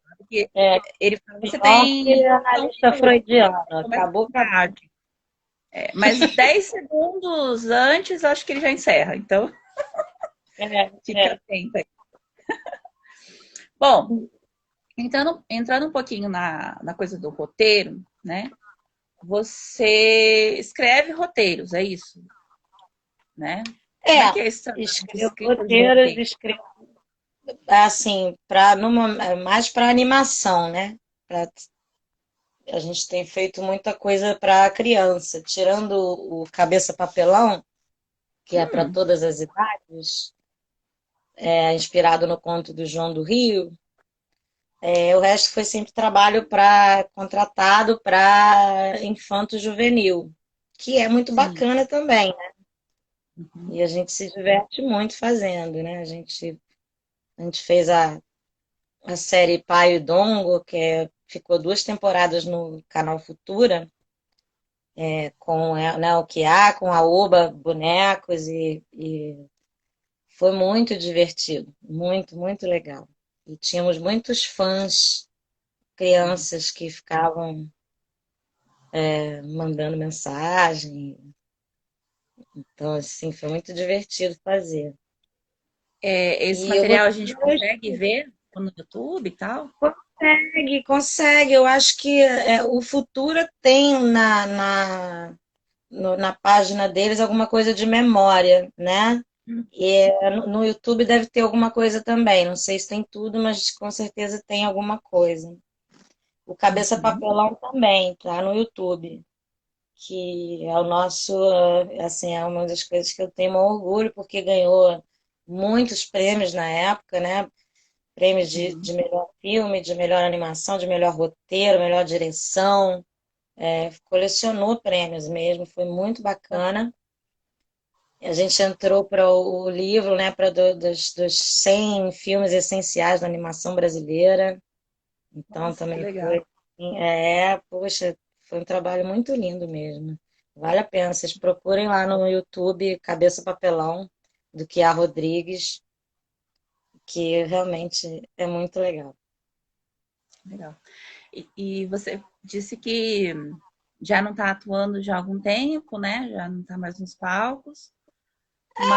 é ele fala, você pior que tem tão analista minutos, freudiano. começa Acabou, acabou. tarde. Mas 10 segundos antes, eu acho que ele já encerra. Então, É, fica é. atento aí. Bom, entrando um pouquinho na coisa do roteiro, né? Você escreve roteiros, é isso, né? Como é que é essa Escrevo escrita de roteiros, roteiro? escrevo assim, mais para animação, né? Pra- a gente tem feito muita coisa para criança, tirando o Cabeça Papelão, que é para Hum, todas as idades, inspirado no conto do João do Rio. O resto foi sempre trabalho contratado para infanto juvenil. que é muito sim. bacana também, né? Uhum. E a gente se diverte muito fazendo, né? A gente fez a série Pai e Dongo, ficou 2 temporadas no canal Futura, com né, o Kiá, com a Oba Bonecos, e foi muito divertido, muito, muito legal. E tínhamos muitos fãs, crianças que ficavam mandando mensagem. Então, assim, foi muito divertido fazer. Esse E eu vou material a gente consegue ver no YouTube e tal? consegue, consegue. Eu acho que o Futura tem na página deles alguma coisa de memória, né? Hum. E no YouTube deve ter alguma coisa também. Não sei se tem tudo, mas com certeza tem alguma coisa. O Cabeça Uhum. Papelão também, tá no YouTube. Que é o nosso, assim, é uma das coisas que eu tenho maior orgulho, porque ganhou muitos prêmios na época, né? Prêmios Sim. de melhor filme, de melhor animação, de melhor roteiro, melhor direção. Colecionou prêmios mesmo, foi muito bacana. A gente entrou para o livro, né, para dos 100 filmes essenciais da animação brasileira. Então Nossa, que também legal. foi, poxa, foi um trabalho muito lindo mesmo. Vale a pena, vocês procurem lá no YouTube Cabeça Papelão, do Kiá Rodrigues, que realmente é muito legal. Legal. E você disse que já não está atuando já há algum tempo, né? Já não está mais nos palcos,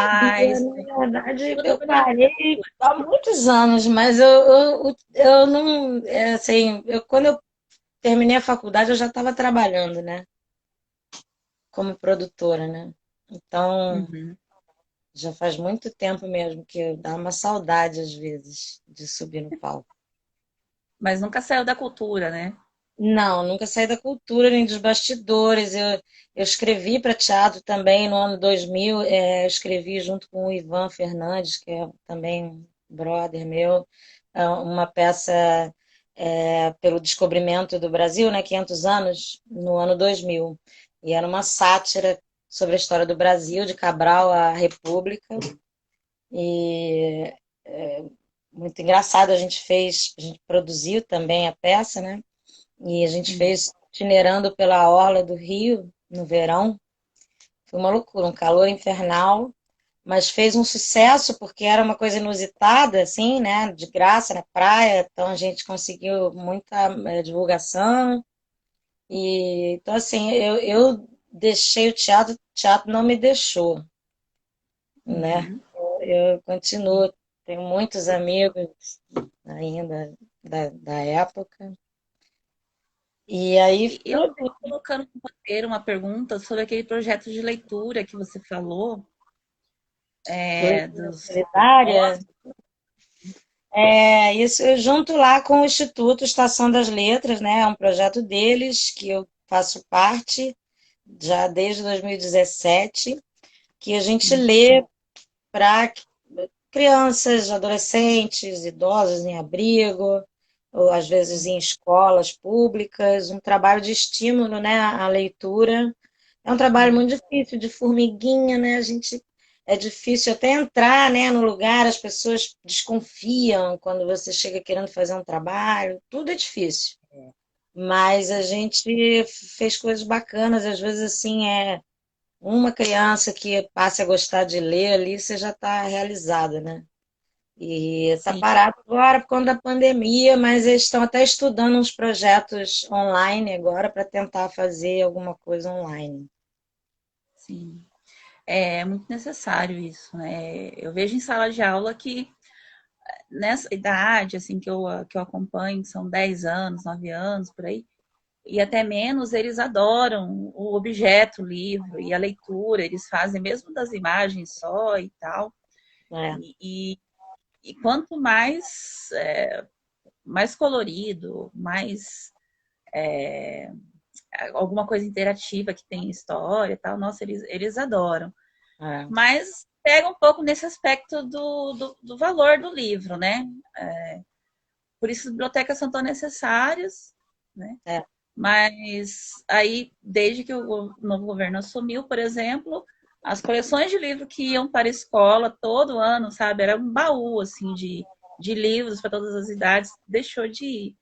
Bia, mas na verdade, continua eu trabalhando. parei há muitos anos, mas eu não, assim, quando eu terminei a faculdade, eu já estava trabalhando, né, como produtora, né? Então, Uhum. já faz muito tempo mesmo que dá uma saudade, às vezes, de subir no palco. Mas nunca saiu da cultura, né? Não, nunca saí da cultura nem dos bastidores. Eu escrevi para teatro também no ano 2000. Eu escrevi junto com o Ivan Fernandes, que é também um brother meu, uma peça pelo descobrimento do Brasil, né, 500 anos, no ano 2000. E era uma sátira sobre a história do Brasil, de Cabral à República. E muito engraçado, a gente produziu também a peça, né? E a gente Sim. fez itinerando pela orla do Rio no verão. Foi uma loucura, um calor infernal, mas fez um sucesso porque era uma coisa inusitada, assim, né? De graça na praia, então a gente conseguiu muita divulgação. E então, assim, eu deixei o teatro não me deixou, né? Uhum. Eu continuo, tenho muitos amigos ainda da época. E aí, E eu estava colocando no roteiro uma pergunta sobre aquele projeto de leitura que você falou, leitura dos solidária. impostos. Isso eu junto lá com o Instituto Estação das Letras, né? É um projeto deles que eu faço parte já desde 2017, que a gente lê para crianças, adolescentes, idosos em abrigo, ou às vezes em escolas públicas, um trabalho de estímulo, né, à leitura. É um trabalho muito difícil, de formiguinha, né? É difícil até entrar, né, no lugar, as pessoas desconfiam quando você chega querendo fazer um trabalho, tudo é difícil. Mas a gente fez coisas bacanas, às vezes assim, uma criança que passe a gostar de ler ali, você já está realizada, né? E está Sim, parado agora por conta da pandemia, mas eles estão até estudando uns projetos online agora para tentar fazer alguma coisa online. sim. É muito necessário isso, né? Eu vejo em sala de aula que nessa idade, assim, que eu acompanho, que são 10 anos, 9 anos, por aí, e até menos, eles adoram o objeto, o livro e a leitura, eles fazem mesmo das imagens só e tal. É, E, e, e quanto mais colorido, mais alguma coisa interativa que tem história e tal, nossa, eles adoram. é. Mas pega um pouco nesse aspecto do valor do livro, né? Por isso, as bibliotecas são tão necessárias, né? Mas aí, desde que o novo governo assumiu, por exemplo, as coleções de livro que iam para a escola todo ano, sabe? Era um baú, assim, de livros para todas as idades, deixou de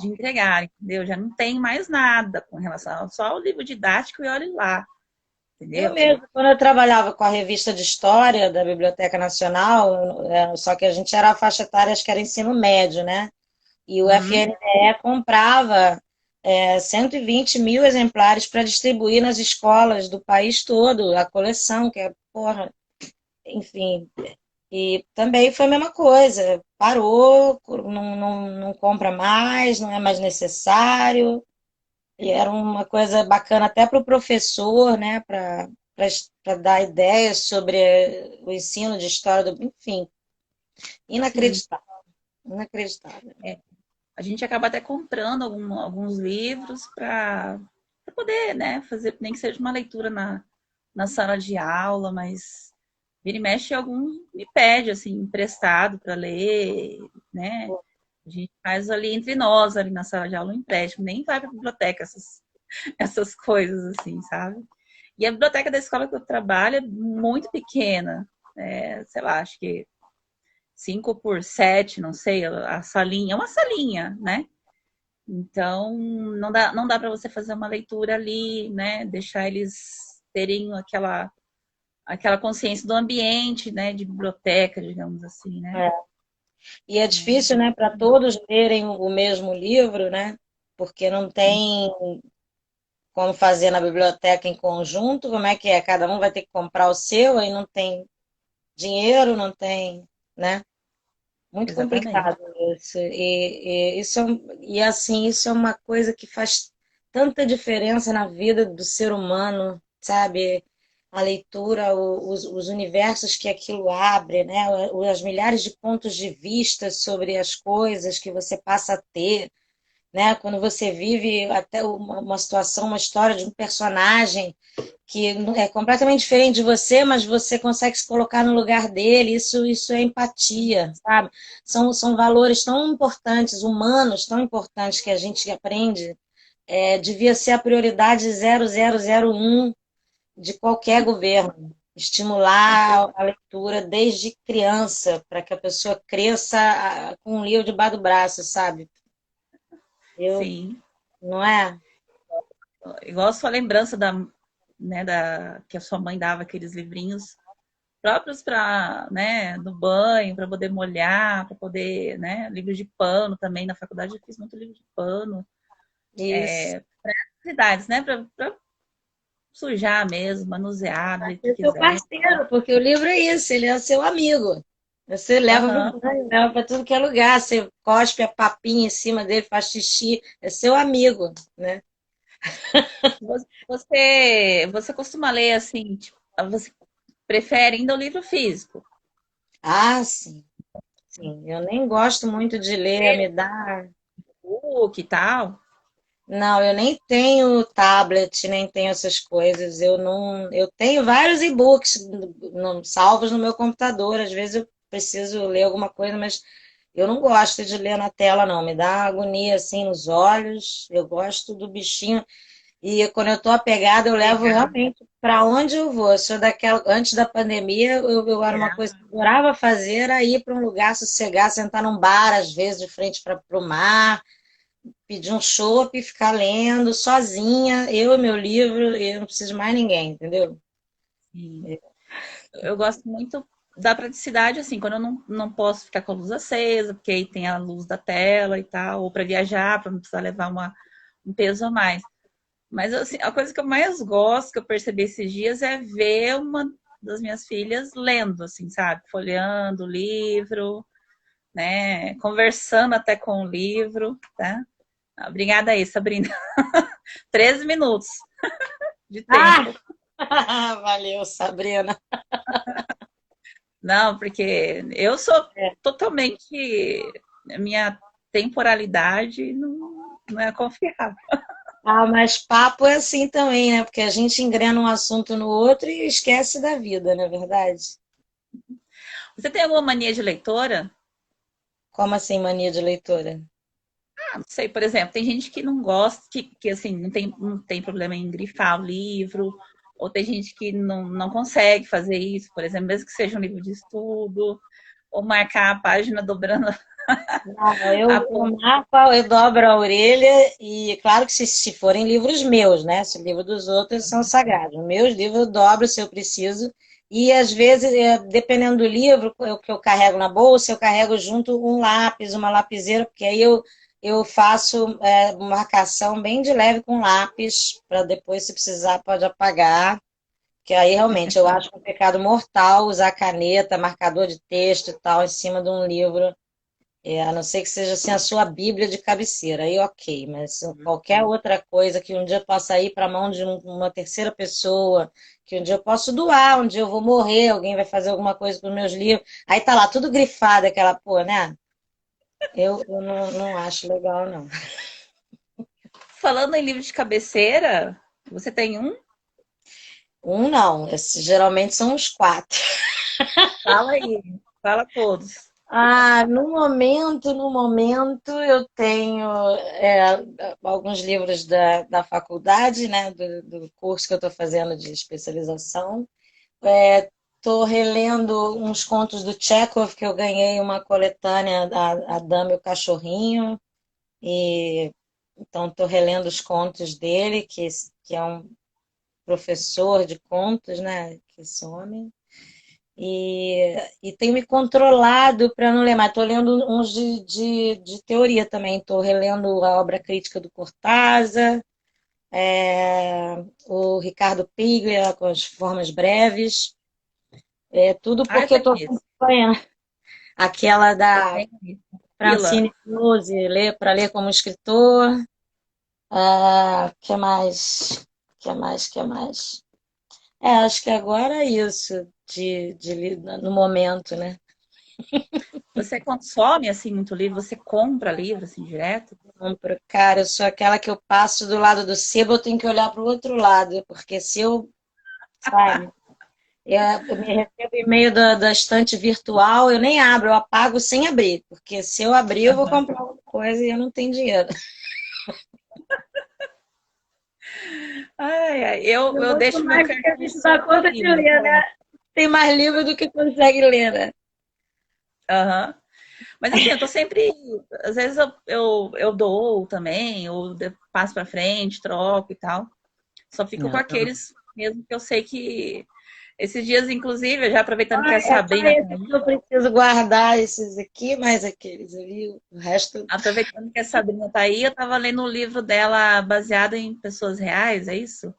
entregar, entendeu? Já não tem mais nada com relação, só o livro didático e olhe lá, Eu entendeu? mesmo, quando eu trabalhava com a revista de História da Biblioteca Nacional, só que a gente era a faixa etária, acho que era ensino médio, né? E o Uhum. FNDE comprava 120 mil exemplares para distribuir nas escolas do país todo, a coleção, que é, porra, enfim. E também foi a mesma coisa, parou, não compra mais, não é mais necessário. E era uma coisa bacana até para o professor, né, para dar ideias sobre o ensino de história do. Enfim, Sim. inacreditável, inacreditável. É. A gente acaba até comprando alguns livros para poder, né, fazer nem que seja uma leitura na sala de aula, mas vira e mexe algum me pede assim emprestado para ler, né? A gente faz ali entre nós ali na sala de aula um empréstimo, nem vai para a biblioteca essas coisas assim, sabe? E a biblioteca da escola que eu trabalho é muito pequena, sei lá, acho que 5 por 7, não sei, a salinha, é uma salinha, né? Então, não dá para você fazer uma leitura ali, né? Deixar eles terem aquela consciência do ambiente, né? De biblioteca, digamos assim, né? É. E é difícil, né, para todos lerem o mesmo livro, né? Porque não tem como fazer na biblioteca em conjunto, como é que é? Cada um vai ter que comprar o seu, aí não tem dinheiro, não tem, né? Muito Exatamente. complicado isso. E assim, isso é uma coisa que faz tanta diferença na vida do ser humano, sabe? A leitura, os universos que aquilo abre, né? As milhares de pontos de vista sobre as coisas que você passa a ter, né? Quando você vive até uma situação, uma história de um personagem que é completamente diferente de você, mas você consegue se colocar no lugar dele, isso é empatia, sabe? São valores tão importantes, humanos, tão importantes que a gente aprende. Devia ser a prioridade 0001 de qualquer governo. Com Estimular certeza. a leitura desde criança, para que a pessoa cresça com um livro debaixo do braço, sabe? Eu, Sim. não é? Igual a sua lembrança que a sua mãe dava aqueles livrinhos próprios para, né, do banho, para poder molhar, para poder, né, livro de pano também. Na faculdade eu fiz muito livro de pano. Isso. Idades, né, para sujar mesmo, manusear do jeito que É seu quiser. parceiro, porque o livro é isso, ele é seu amigo. Você leva para Aham. o banho, leva para tudo que é lugar, você cospe a papinha em cima dele, faz xixi, é seu amigo, né? Você costuma ler assim, tipo, você prefere ainda o livro físico? Ah, sim, sim. Eu nem gosto muito de ler, me dá. Book e tal? Não, eu nem tenho tablet, nem tenho essas coisas. Eu não, eu tenho vários e-books salvos no meu computador. Às vezes eu preciso ler alguma coisa, mas eu não gosto de ler na tela, não. Me dá agonia assim nos olhos. Eu gosto do bichinho. E quando eu tô apegada, eu levo Pegar. realmente para onde eu vou. Eu sou daquela, antes da pandemia, eu era uma coisa que eu adorava fazer, era ir para um lugar sossegar, sentar num bar, às vezes, de frente para o mar, pedir um chopp e ficar lendo sozinha, eu e meu livro, e eu não preciso de mais ninguém, entendeu? Sim. Eu gosto muito da praticidade, assim, quando eu não posso ficar com a luz acesa, porque aí tem a luz da tela e tal, ou para viajar, para não precisar levar um peso a mais. Mas assim, a coisa que eu mais gosto, que eu percebi esses dias, é ver uma das minhas filhas lendo, assim, sabe? Folheando o livro, né? Conversando até com o livro, tá? Obrigada aí, Sabrina. 13 minutos de Ah! tempo. Valeu, Sabrina. Não, porque eu sou totalmente. A minha temporalidade não é confiável. Ah, mas papo é assim também, né? Porque a gente engrena um assunto no outro e esquece da vida, não é verdade? Você tem alguma mania de leitora? Como assim, mania de leitora? não sei, por exemplo, tem gente que não gosta, que assim, não tem problema em grifar o livro, ou tem gente que não consegue fazer isso, por exemplo, mesmo que seja um livro de estudo, ou marcar a página dobrando Não, a eu ponta. marco, eu dobro a orelha e claro que se forem livros meus, né? Se o livro dos outros são sagrados. Meus livros eu dobro se eu preciso. E às vezes, dependendo do livro que eu carrego na bolsa, eu carrego junto um lápis, uma lapiseira, porque aí eu faço marcação bem de leve com lápis, para depois, se precisar, pode apagar. Que aí realmente eu acho um pecado mortal usar caneta, marcador de texto e tal em cima de um livro. A não ser que seja assim a sua Bíblia de cabeceira, aí ok, mas qualquer outra coisa que um dia possa ir para a mão de uma terceira pessoa, que um dia eu posso doar, um dia eu vou morrer, alguém vai fazer alguma coisa com os meus livros, aí tá lá tudo grifado, aquela pô, né? Eu não acho legal, não. Falando em livro de cabeceira, você tem um? Um não, geralmente são uns quatro. Fala aí, fala todos. No momento eu tenho alguns livros da faculdade, né, do curso que eu estou fazendo de especialização. Estou relendo uns contos do Chekhov, que eu ganhei uma coletânea, a Dama e o Cachorrinho, e então estou relendo os contos dele, que é um professor de contos, né, que some. E tenho me controlado para não ler mais. Estou lendo uns de teoria também. Estou relendo a obra crítica do Cortázar, o Ricardo Piglia, com as formas breves. Tudo Ah, eu porque eu tenho estou esse. acompanhando aquela Eu da tenho esse. Fila. Francine Close, para ler como escritor. Que mais? Que mais? Que mais? Acho que agora é isso no momento, né? Você consome assim muito livro? Você compra livro assim direto? Compro. Cara, eu sou aquela que eu passo do lado do sebo, eu tenho que olhar para o outro lado, porque se eu, sabe, eu me recebo e-mail da estante virtual, eu nem abro, eu apago sem abrir, porque se eu abrir, eu vou Aham. comprar alguma coisa e eu não tenho dinheiro. Ai, ai, É eu muito deixo meu mais do que a cartão gente dá só com conta de livro. ler, né? Tem mais livro do que consegue ler, né? Aham. Mas assim, eu tô sempre. Às vezes eu dou também, ou passo pra frente, troco e tal. Só fico com Não. aqueles mesmo que eu sei que. Esses dias, inclusive, já aproveitando que a É só Sabrina tá esse que aí, eu preciso guardar, esses aqui, mais aqueles ali, o resto. aproveitando que a Sabrina tá aí, eu tava lendo um livro dela baseado em pessoas reais, é isso?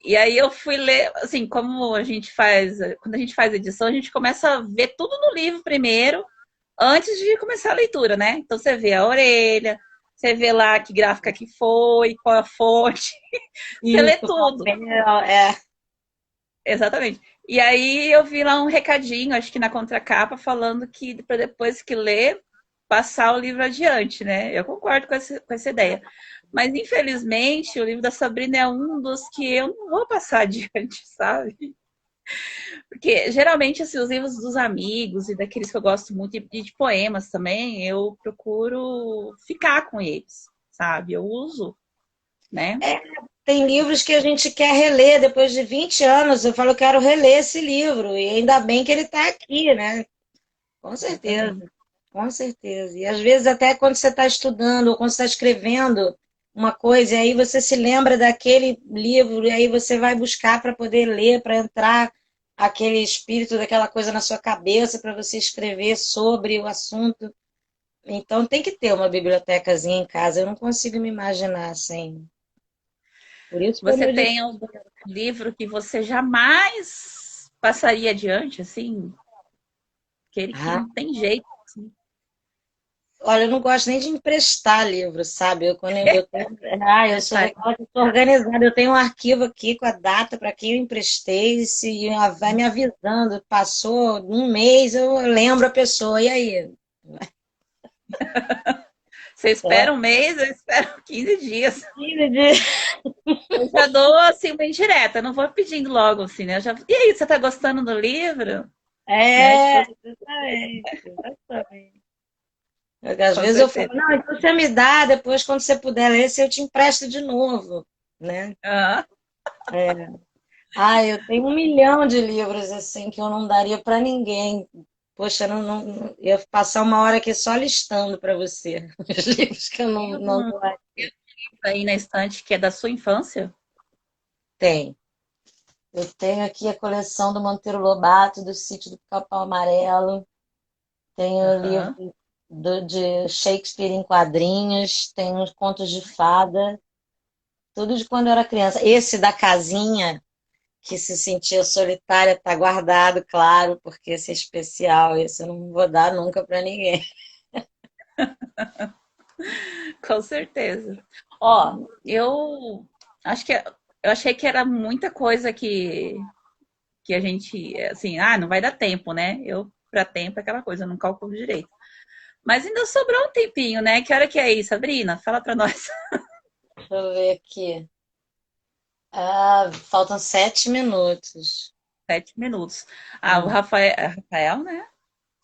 E aí eu fui ler, assim, como a gente faz, quando a gente faz edição, a gente começa a ver tudo no livro primeiro, antes de começar a leitura, né? Então você vê a orelha, você vê lá que gráfica que foi, qual a fonte, você lê Isso, tudo. papel, é. Exatamente. E aí eu vi lá um recadinho, acho que na contracapa, falando que para depois que ler, passar o livro adiante, né? Eu concordo com essa ideia. Mas infelizmente o livro da Sabrina é um dos que eu não vou passar adiante, sabe? Porque geralmente assim, os livros dos amigos e daqueles que eu gosto muito, e de poemas também, eu procuro ficar com eles, sabe? Eu uso, né? Tem livros que a gente quer reler depois de 20 anos. Eu falo, eu quero reler esse livro. E ainda bem que ele está aqui, né? Com certeza, Exatamente. com certeza. E às vezes, até quando você está estudando ou quando você está escrevendo uma coisa, e aí você se lembra daquele livro, e aí você vai buscar para poder ler, para entrar aquele espírito daquela coisa na sua cabeça, para você escrever sobre o assunto. Então, tem que ter uma bibliotecazinha em casa. Eu não consigo me imaginar sem. Por isso, quando Você eu disse. tem algum livro que você jamais passaria adiante, assim? Aquele que Ah, não tem jeito, assim. olha, eu não gosto nem de emprestar livro, sabe? Quando eu tenho, eu sou Prestar. daquela que sou organizada. Eu tenho um arquivo aqui com a data para quem eu emprestei, se vai me avisando. Passou um mês, eu lembro a pessoa. E aí? Você É, espera um mês, eu espero 15 dias. filho de... Eu já dou, assim, bem direta, não vou pedindo logo, assim, né? E aí, você tá gostando do livro? Né? Tipo, É, exatamente, exatamente. Às Com vezes eu falo, certeza. não, então você me dá, depois quando você puder ler, se eu te empresto de novo, né? Ah, É. Ah, eu tenho 1 milhão de livros assim que eu não daria para ninguém. Poxa, ia passar uma hora aqui só listando para você os livros que eu tem não algum doaria. aí na estante que é da sua infância? Tem. Eu tenho aqui a coleção do Monteiro Lobato, do Sítio do Pica-Pau Amarelo. Tenho Aham. livro de Shakespeare em quadrinhos. Tenho uns contos de fada. Tudo de quando eu era criança. Esse da casinha, que se sentia solitária, está guardado, claro, porque esse é especial. Esse eu não vou dar nunca para ninguém. Com certeza. Ó, eu acho que eu achei que era muita coisa que a gente, assim, não vai dar tempo, né? Eu, para tempo, é aquela coisa, eu não calculo direito. Mas ainda sobrou um tempinho, né? Que hora que é aí, Sabrina? Fala para nós. Deixa eu ver aqui. Ah, faltam 7 minutos. 7 minutos. O Hum. Rafael, né?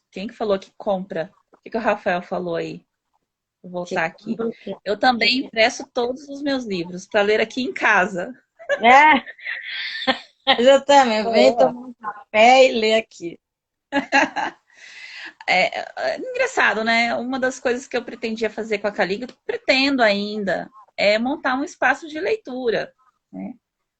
Quem que falou que compra? O que que o Rafael falou aí? Vou Que voltar aqui. compra o quê? Eu também impresso todos os meus livros para ler aqui em casa. É, mas eu também. Vem Boa. tomar um café e ler aqui. É engraçado, né? Uma das coisas que eu pretendia fazer com a Caliga, pretendo ainda, é montar um espaço de leitura, né?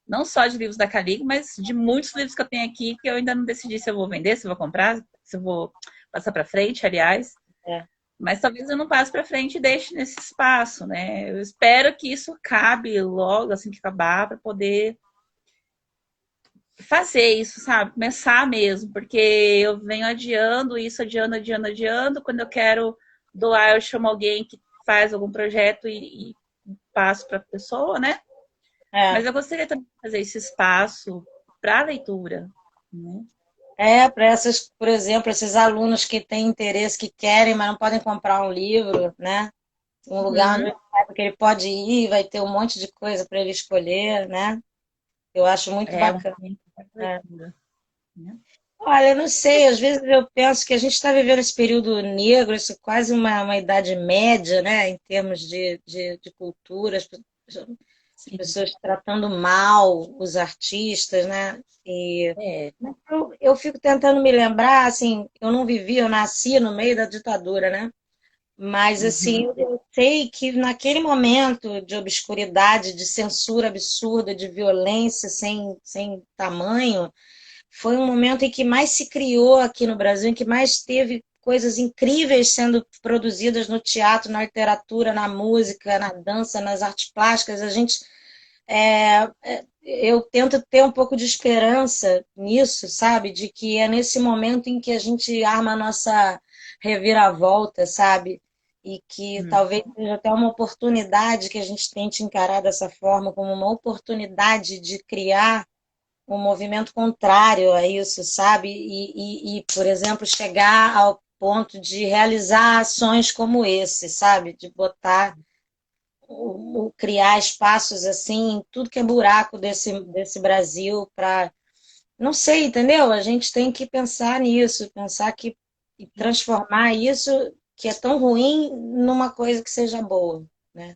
Não só de livros da Caliga, mas de muitos livros que eu tenho aqui que eu ainda não decidi se eu vou vender, se eu vou comprar, se eu vou passar para frente, aliás. É. Mas talvez eu não passe para frente e deixe nesse espaço, né? Eu espero que isso acabe logo, assim que acabar, para poder fazer isso, sabe? Começar mesmo, porque eu venho adiando isso, adiando, adiando, adiando. Quando eu quero doar, eu chamo alguém que faz algum projeto e passo para a pessoa, né? É. Mas eu gostaria também de fazer esse espaço para leitura, né? Para essas, por exemplo, esses alunos que têm interesse, que querem, mas não podem comprar um livro, né? Um lugar onde Uhum. ele sabe que ele pode ir, vai ter um monte de coisa para ele escolher, né? Eu acho muito É um bacana. momento para É. leitura, né? Olha, eu não sei, às vezes eu penso que a gente está vivendo esse período negro, isso é quase uma idade média, né, em termos de cultura, as Sim. pessoas tratando mal os artistas, né? E É. eu fico tentando me lembrar, assim, eu não vivi, eu nasci no meio da ditadura, né? Mas, assim, Uhum. eu sei que naquele momento de obscuridade, de censura absurda, de violência sem tamanho, foi um momento em que mais se criou aqui no Brasil, em que mais teve coisas incríveis sendo produzidas no teatro, na literatura, na música, na dança, nas artes plásticas. Eu tento ter um pouco de esperança nisso, sabe? De que é nesse momento em que a gente arma a nossa reviravolta, sabe? E que Uhum. talvez seja até uma oportunidade que a gente tente encarar dessa forma, como uma oportunidade de criar um movimento contrário a isso, sabe? Por exemplo, chegar ao ponto de realizar ações como esse, sabe? De botar, criar espaços assim, em tudo que é buraco desse Brasil para, não sei, entendeu? A gente tem que pensar nisso, pensar que e transformar isso que é tão ruim numa coisa que seja boa, né?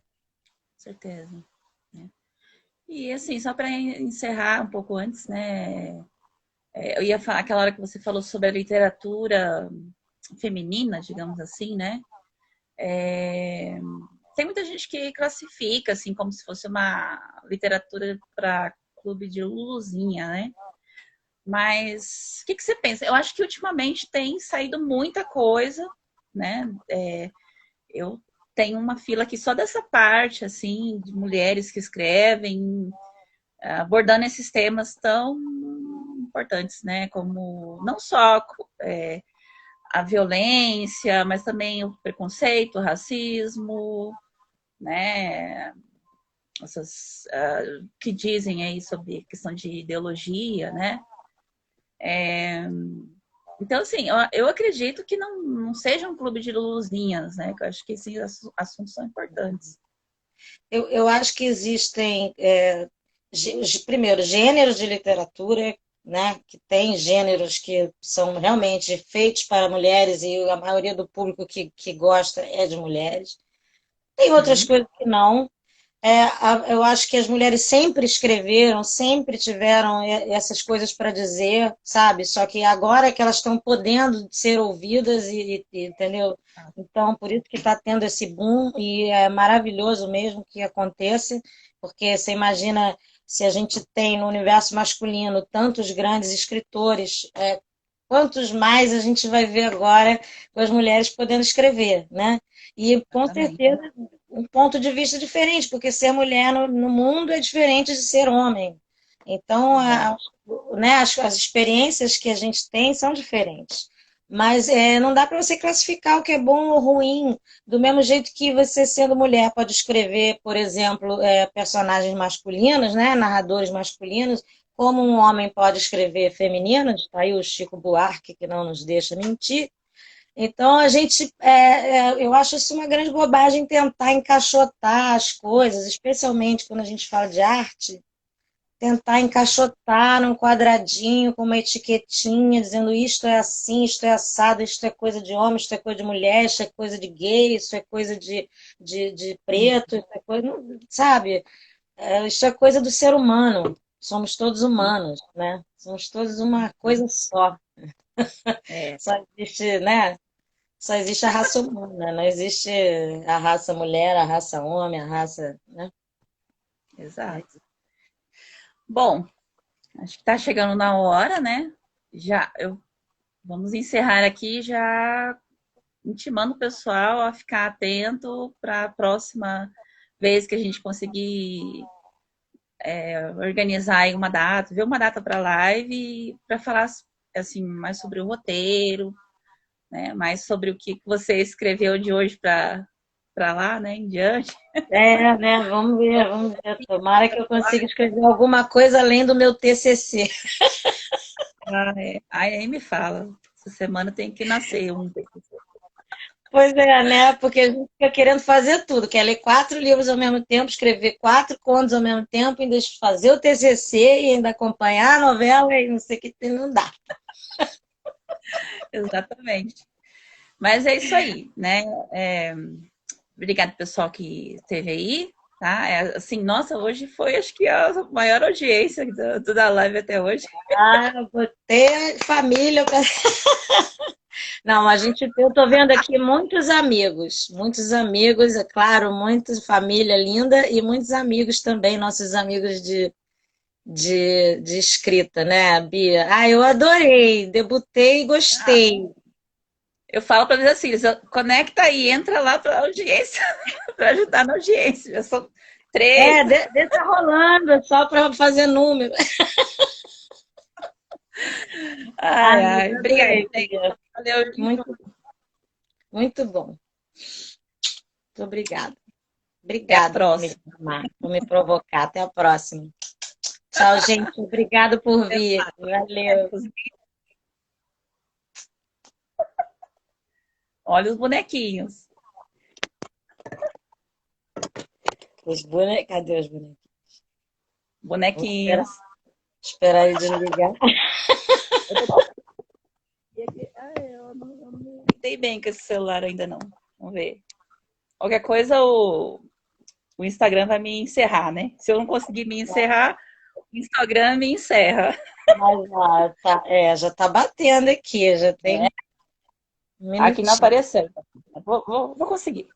Certeza, né? E assim, só para encerrar um pouco antes, né? Eu ia falar aquela hora que você falou sobre a literatura feminina, digamos assim, né? É, tem muita gente que classifica assim como se fosse uma literatura para clube de Luluzinha, né? Mas o que, que você pensa? Eu acho que ultimamente tem saído muita coisa, né? Eu tenho uma fila aqui só dessa parte, assim, de mulheres que escrevem, abordando esses temas tão importantes, né? Como não só a violência, mas também o preconceito, o racismo, né? Essas que dizem aí sobre questão de ideologia, né? Então, assim, eu acredito que não seja um clube de luzinhas, né? Que eu acho que esses assuntos são importantes. Eu acho que existem, primeiro, gêneros de literatura né? Que tem gêneros que são realmente feitos para mulheres e a maioria do público que gosta é de mulheres. Tem outras Sim, coisas que não. Eu acho que as mulheres sempre escreveram, sempre tiveram essas coisas para dizer, sabe? Só que agora é que elas estão podendo ser ouvidas entendeu? Então, por isso que está tendo esse boom e é maravilhoso mesmo que aconteça, porque você imagina se a gente tem no universo masculino tantos grandes escritores, quantos mais a gente vai ver agora com as mulheres podendo escrever, né? E com exatamente. certeza um ponto de vista diferente, porque ser mulher no mundo é diferente de ser homem. Então, Exato. né, as experiências que a gente tem são diferentes. Mas não dá para você classificar o que é bom ou ruim, do mesmo jeito que você, sendo mulher, pode escrever, por exemplo, personagens masculinos, né, narradores masculinos, como um homem pode escrever femininos, tá aí o Chico Buarque, que não nos deixa mentir. Então, eu acho isso uma grande bobagem tentar encaixotar as coisas, especialmente quando a gente fala de arte, tentar encaixotar num quadradinho com uma etiquetinha, dizendo isto é assim, isto é assado, isto é coisa de homem, isto é coisa de mulher, isto é coisa de gay, isso é coisa de preto, isso é coisa, sabe? Isso é coisa do ser humano. Somos todos humanos, né? Somos todos uma coisa só. É, Só existe, né? Só existe a raça humana, não existe a raça mulher, a raça homem, a raça, né? É. exato. Bom, acho que está chegando na hora, né? Vamos encerrar aqui já intimando o pessoal a ficar atento para a próxima vez que a gente conseguir organizar aí uma data, ver uma data para live para falar assim mais sobre o roteiro, né? Mais sobre o que você escreveu de hoje para lá, né? Em diante. Né? Vamos ver, vamos ver. Tomara que eu consiga escrever alguma coisa além do meu TCC. Ah, é. Aí me fala. Essa semana tem que nascer um. Pois é, né? Porque a gente fica querendo fazer tudo, quer ler 4 livros ao mesmo tempo, escrever 4 contos ao mesmo tempo, ainda fazer o TCC e ainda acompanhar a novela e não sei o que, não dá. Exatamente. Mas é isso aí, né? Obrigada, pessoal, que esteve aí. Tá? Assim, nossa, hoje foi acho que a maior audiência da live até hoje. Ah, vou ter família. Não, eu tô vendo aqui muitos amigos, é claro, muita família linda e muitos amigos também, nossos amigos de escrita, né, Bia? Ah, eu adorei, debutei e gostei. Eu falo para eles assim, conecta aí, entra lá para audiência, para ajudar na audiência. Já são três. Deixa rolando, só para fazer número. Ai, Ah, mas ai. Obrigada. adorei, Bia. Valeu. Muito, muito bom. Muito obrigada. Até a Obrigada por me próxima. chamar, por me provocar. Até a próxima. Tchau, gente. Obrigado por vir. Valeu. Olha os bonequinhos. Cadê os bonecos? Vou Bonequinhos. esperar ele desligar. Eu não dei bem com esse celular ainda não. Vamos ver. Qualquer coisa, o Instagram vai me encerrar, né? Se eu não conseguir me encerrar, o Instagram me encerra. Mas já tá batendo aqui, já tem um Aqui não minutinho. apareceu. Vou conseguir.